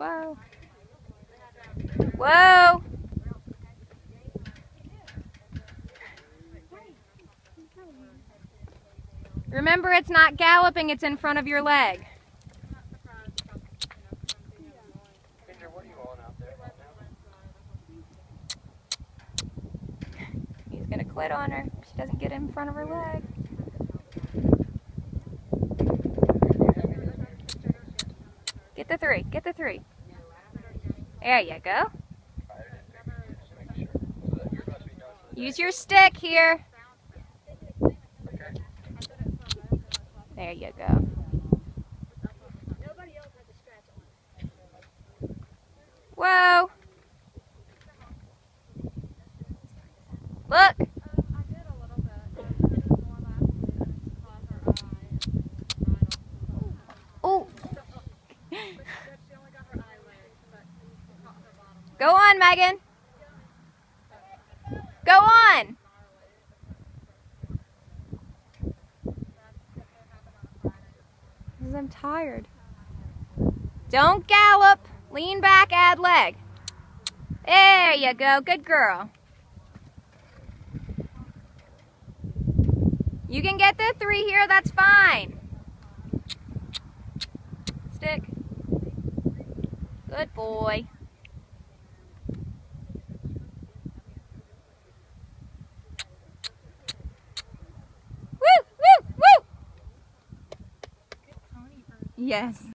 Whoa. Whoa. Remember, it's not galloping, it's in front of your leg. He's gonna quit on her. She doesn't get in front of her leg. Get the three. Get the three. There you go. Use your stick here. There you go. Whoa. Look. Oh. Go on, Megan. Go on. Because I'm tired. Don't gallop. Lean back, add leg. There you go. Good girl. You can get the three here. That's fine. Stick. Good boy. Woo, woo, woo. Yes.